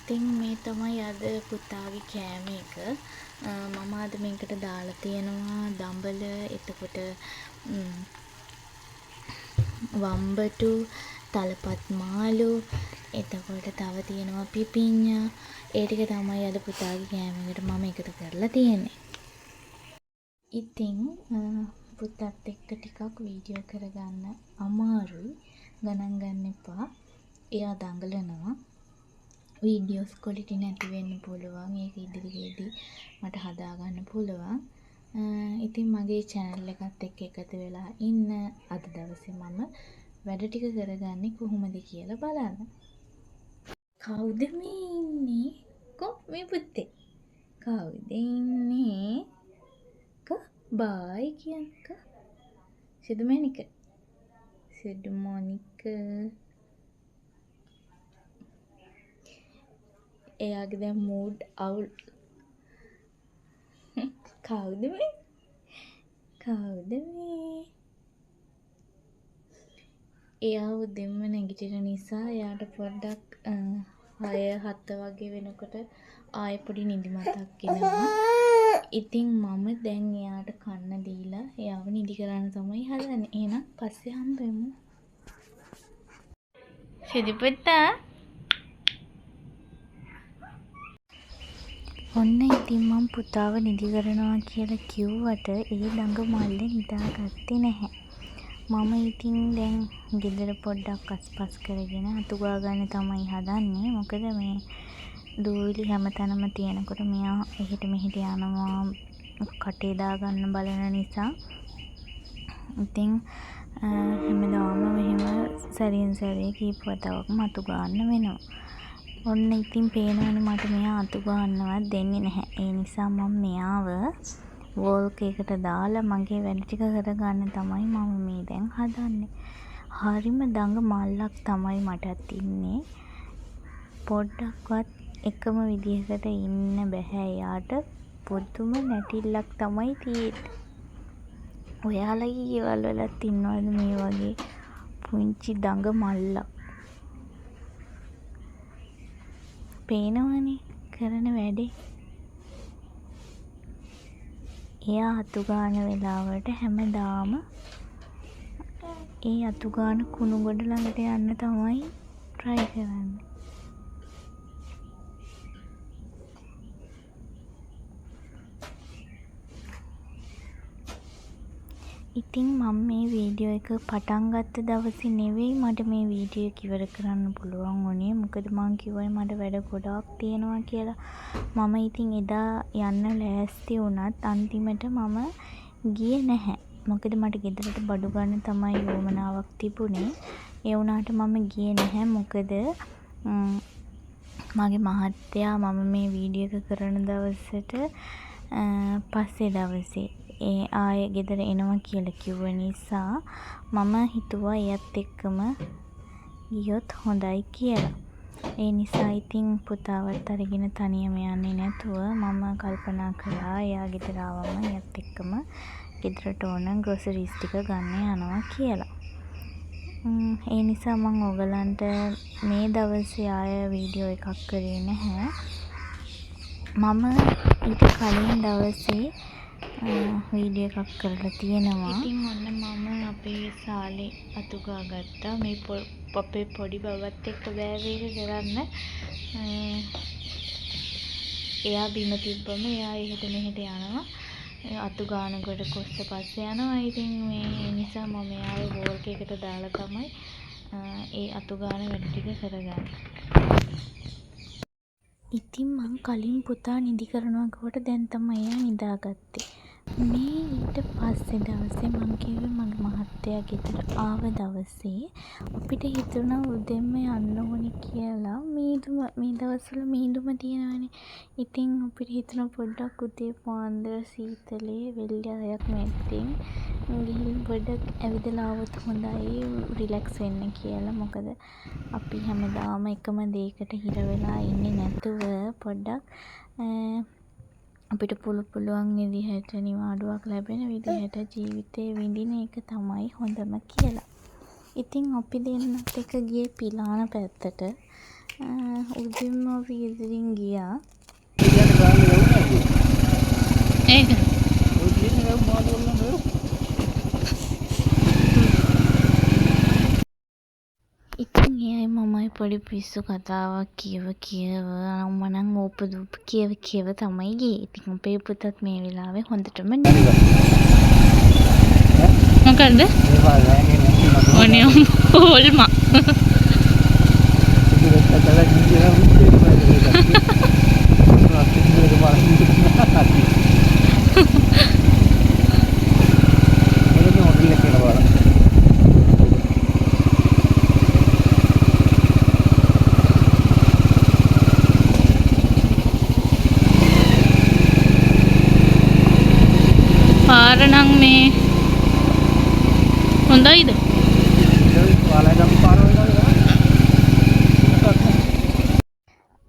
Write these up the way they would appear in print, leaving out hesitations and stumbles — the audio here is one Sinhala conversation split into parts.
ඉතින් මේ තමයි අද පුතාගේ කෑම එක. මම අද මේකට දාලා තියෙනවා දඹල, එතකොට වම්බටු, තලපත් මාළු, එතකොට තව තියෙනවා පිපිඤ්ඤා. ඒ ටික තමයි අද පුතාගේ කෑම එකට මම එකතු කරලා තියෙන්නේ. ඉතින් පුතත් එක්ක ටිකක් වීඩියෝ කරගන්න අමාරුයි. ගණන් ගන්න එපා. එයා දඟලනවා. වීඩියෝස් ක්වොලිටි නැති වෙන්න පුළුවන්. ඒක ඉදිරියේදී මට හදාගන්න පුළුවන්. ඉතින් මගේ channel එකත් එක්ක එකතු වෙලා ඉන්න. අද දවසේ මම වැඩ ටික කරගන්නේ කොහොමද කියලා බලන්න. කවුද මේ ඉන්නේ? මේ පුතේ. කවුද ඉන්නේ? බායි කියන්නක. සුදු මැණික. සුදු මොනික. එයාගේ දැන් මූඩ් අවුල්. කවුද මේ? කවුද මේ? එයා උදෙන්ම නැගිටින නිසා එයාට පොඩ්ඩක් 6-7 වගේ වෙනකොට ආයෙ පොඩි නිදිමතක් එනවා. ඉතින් මම දැන් එයාට කන්න දීලා එයාව නිදි කරන්න තමයි හදන්නේ. එහෙනම් පස්සේ හම්බෙමු. සුදු පුතා. ඔන්න ඉතින් මම පුතාව නිදි කරනවා කියලා කිව්වට ඒ ළඟ මල්ලේ නිදාගත්තේ නැහැ. මම ඉතින් දැන් ගෙදර පොඩ්ඩක් අස්පස් කරගෙන අතු ගා ගන්න තමයි හදන්නේ. මොකද මේ දූවිලි හැමතැනම තියෙනකොට මෙයා එහෙට මෙහෙට යනවා කටේ දාගන්න බලන නිසා. ඉතින් හැමදාම මෙහෙම සැරින් සැරේ කීප වතාවක්ම අතු ගන්න වෙනවා. ඔන්න ඉතින් පේනවනේ මට මෙයා අතු ගන්නවත් දෙන්නේ නැහැ. ඒ නිසා මම මෙයාව වෝල්ක් එකට දාලා මගේ වැඩ ටික කරගන්න තමයි මම මේ දැන් හදන්නේ. හරිම දඟ මල්ලක් තමයි මටත් ඉන්නේ. පොඩ්ඩක්වත් එකම විදිහකට ඉන්න බෑ එයාට. පුදුම නැටිල්ලක් තමයි තියෙන්නේ. ඔයාලගේ ගෙවල් වලත් ඉන්නවද මේ වගේ පුංචි දඟ මල්ලක්? පේනවනේ කරන වැඩේ. එයා අතු ගන්න වෙලාවට හැමදාම ඒ අතු ගන්න කුණු ගොඩ ළඟට යන්න තමයි try කරන්නේ. ඉතින් මම මේ වීඩියෝ එක පටන් ගත්ත දවසේ නෙවෙයි මට මේ වීඩියෝ එක ඉවර කරන්න පුළුවන් වුණේ. මොකද මං කිව්වනේ මට වැඩ ගොඩාක් තියෙනවා කියලා. මම ඉතින් එදා යන්න ලෑස්ති වුණත් අන්තිමට මම ගියේ නැහැ. මොකද මට ගෙදරට බඩු ගන්න තමයි වුමනාවක් තිබුණේ. ඒ වුණාට මම ගියේ නැහැ. මොකද මගේ මහත්තයා මම මේ වීඩියෝ එක කරන දවසට පස්සේ දවසේ ආයෙ ගෙදර එනවා කියලා කිව්ව නිසා මම හිතුවා එයත් එක්කම ගියොත් හොඳයි කියලා. ඒ නිසා ඉතින් පුතාවත් අරගෙන තනියම යන්නේ නැතුව මම කල්පනා කළා එයා ගෙදර ආවම එයත් එක්කම ගෙදරට ඕන ග්‍රොසරිස් ටික ගන්න යනවා කියලා. ඒ නිසා මම ඔයගලන්ට මේ දවසේ ආය වීඩියෝ එකක් කරේ නැහැ. මම ඊට කලින් දවසේ වීඩියෝ එකක් කරලා තියෙනවා. ඉතින් ඔන්න මම අපේ සාලේ අතු ගා ගත්තා. මේ අපේ පොඩි බවත් එක්ක බෑ වේග කරන්න. එයා බිම තිබ්බම එයා එහෙට මෙහෙට යනවා. අතු ගානකොට කොස්ස පස්සේ යනවා. ඉතින් මේ නිසා මම එයාව වෝල්ක් එකට දාලා තමයි ඒ අතු ගාන වැඩ ටික කරගන්නේ. ඉතින් මං කලින් පුතා නිදි කරනවා ගාවට දැන් තමයි එයා නිදාගත්තේ. මේ ඊට පස්සේ දවසේ මං කිව්වේ මගේ මහත්තයා ගෙදර ආව දවසේ අපිට හිතුණා උදෙන්ම යන්න ඕනේ කියලා. මේ දවස්වල මීදුම තියෙනවනේ. ඉතින් අපිට හිතුණා පොඩ්ඩක් උදේ පාන්දර සීතලේ වෙල්යායක් මැද්දෙන් ගිහින් පොඩ්ඩක් ඇවිදලා ආවොත් හොඳයි රිලැක්ස් වෙන්න කියලා. මොකද අපි හැමදාම එකම දෙයකට හිර වෙලා ඉන්නේ නැතුව පොඩ්ඩක් අපිට පුළුවන් විදිහට නිවාඩුවක් ලැබෙන විදිහට ජීවිතේ විඳින එක තමයි හොඳම කියලා. ඉතින් අපි දෙන්නත් එක ගියේ පිලාන පැත්තට. උදේම අපි ගෙදරින් ගියා. ඒක ඉතින් එයයි මමයි පොඩි පිස්සු කතාවක් කියව අම්මා නම් ඕපදූප කියව තමයි ගියේ. ඉතින් අපේ පුතත් මේ වෙලාවේ හොඳටම මොකද්ද? ඔනේ හොල්මා. පාර නම් මේ හොඳයිද?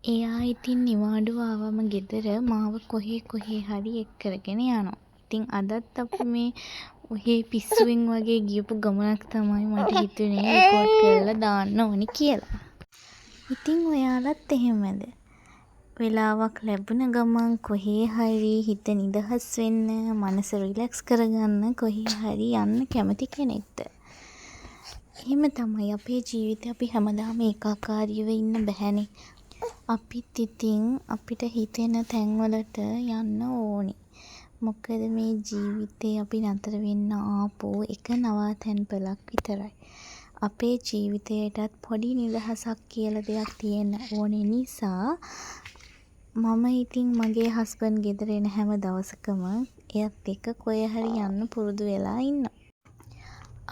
එයා ඉතින් නිවාඩුව ආවම ගෙදර මාව කොහේ හරි එක් කරගෙන යනවා. ඉතින් අදත් අපි මේ ඔහේ පිස්සුවෙන් වගේ ගියපු ගමනක් තමයි මට හිතුනේ රෙකෝඩ් කරලා දාන්න ඕනි කියලා. ඉතින් ඔයාලත් එහෙමද? වෙලාවක් ලැබුණ ගමන් කොහේ හරි හිත නිදහස් වෙන්න, මනස රිලැක්ස් කරගන්න කොහේ හරි යන්න කැමති කෙනෙක්ද? එහෙම තමයි අපේ ජීවිතේ අපි හැමදාම ඒකාකාරීව ඉන්න බැහැනේ. අපිත් ඉතින් අපිට හිතෙන තැන්වලට යන්න ඕනි. මොකද මේ ජීවිතේ අපි නතර වෙන්න ආපු එක නවාතැන් පළක් විතරයි. අපේ ජීවිතයටත් පොඩි නිදහසක් කියලා දෙයක් තියෙන්න ඕනේ නිසා මම ඉතින් මගේ හස්බන්ඩ් ගෙදර එන හැම දවසකම එයත් එක්ක කොහේ හරි යන්න පුරුදු වෙලා ඉන්නවා.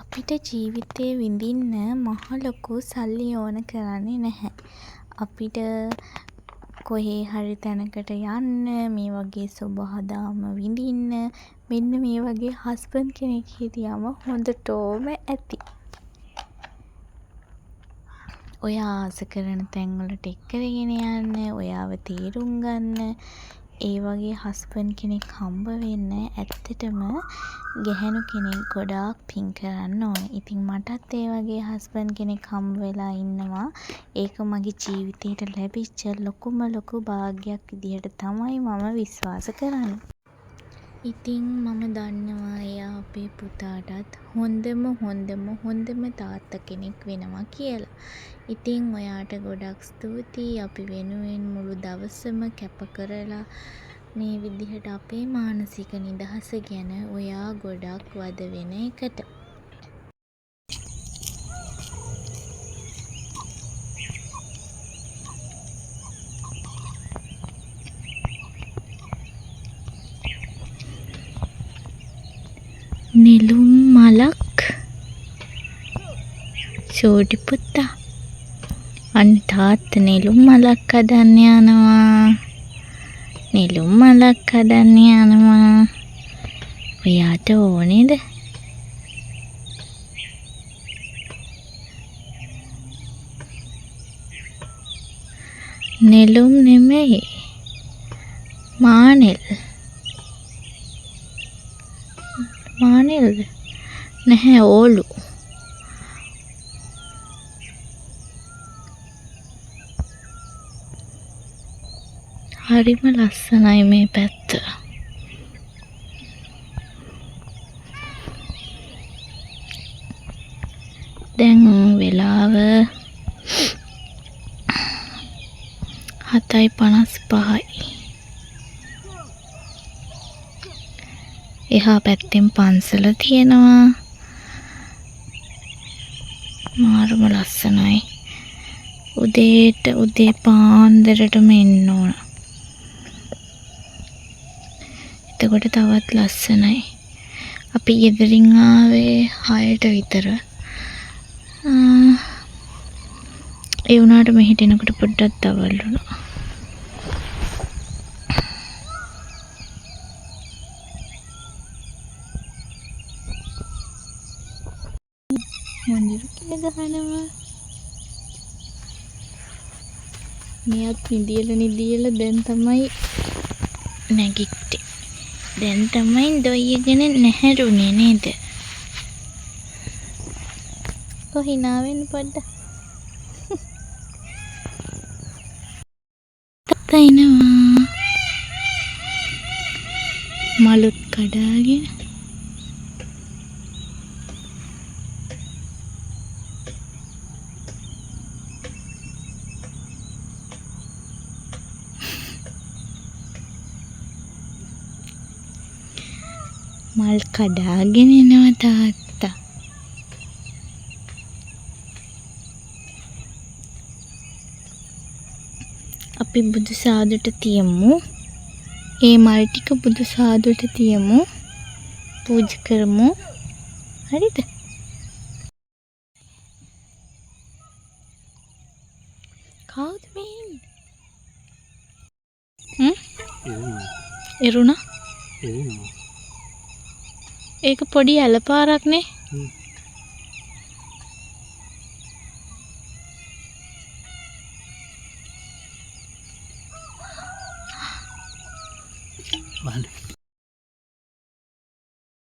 අපිට ජීවිතේ විඳින්න මහ ලොකු සල්ලි ඕන කරන්නේ නැහැ. අපිට කොහේ හරි තැනකට යන්න, මේ වගේ සොබහදාම විඳින්න මෙන්න මේ වගේ හස්බන්ඩ් කෙනෙක් හිටියම හොඳටම ඇති. ඔයා ආස කරන තැන්වලට එක්කරගෙන යන්න, ඔයාව තේරුම් ගන්න, ඒ වගේ හස්බන්ඩ් කෙනෙක් හම්බ වෙන්න ඇත්තටම ගැහැණු කෙනෙක් ගොඩාක් පින් කරන්න ඕනේ. ඉතින් මටත් ඒ වගේ හස්බන්ඩ් කෙනෙක් හම්බ වෙලා ඉන්නවා. ඒක මගේ ජීවිතේට ලැබිච්ච ලොකුම භාග්යක් විදිහට තමයි මම විශ්වාස කරන්නේ. ඉතින් මම දන්නවා එයා අපේ පුතාටත් හොඳම තාත්තා කෙනෙක් වෙනවා කියලා. ඉතින් ඔයාට ගොඩක් ස්තුතියි අපි වෙනුවෙන් මුළු දවසම කැප කරලා මේ විදිහට අපේ මානසික නිදහස ගැන ඔයා ගොඩක් වද වෙන එකට. නෙළුම් මලක් චෝටි පුතා අන්න තාත්තා නෙළුම් මලක් හදන්න යනවා. ඔයාට ඕනේද? නෙළුම් නෙමෙයි මානෙල්. මානෙල්ද? නැහැ ඕලු. හරිම ලස්සනයි මේ පැත්ත. දැන් වෙලාව 7:55යි. එහා පැත්තෙන් පන්සල තියෙනවා. මාරම ලස්සනයි. උදේ පාන්දරටම එන්න ඕන. එතකොට තවත් ලස්සනයි. අපි ගෙදරින් ආවේ 6ට විතර. ඒ වුණාට මෙහෙට එනකොට පොඩ්ඩක් දවල් වුණා. මොන්දිරු කියලා ගහනවා. මෙයත් නිදියලා දැන් තමයි නැගිට්ටේ. දැන් තමයි දොයියගෙන නැහැරුනේ නේද? කොහිනාවෙන් පොඩ්ඩක් එනවා. මලුත් කඩාගෙන. මල් කඩාගෙන එනවා තාත්තා. අපි බුදු සාදුට තියමු. ඒ මල් ටික බුදු සාදුට තියමු. පූජා කරමු. හරිද? කවුද මේ? එරුණා? ඒක පොඩි ඇලපාරක් නේ. Vale.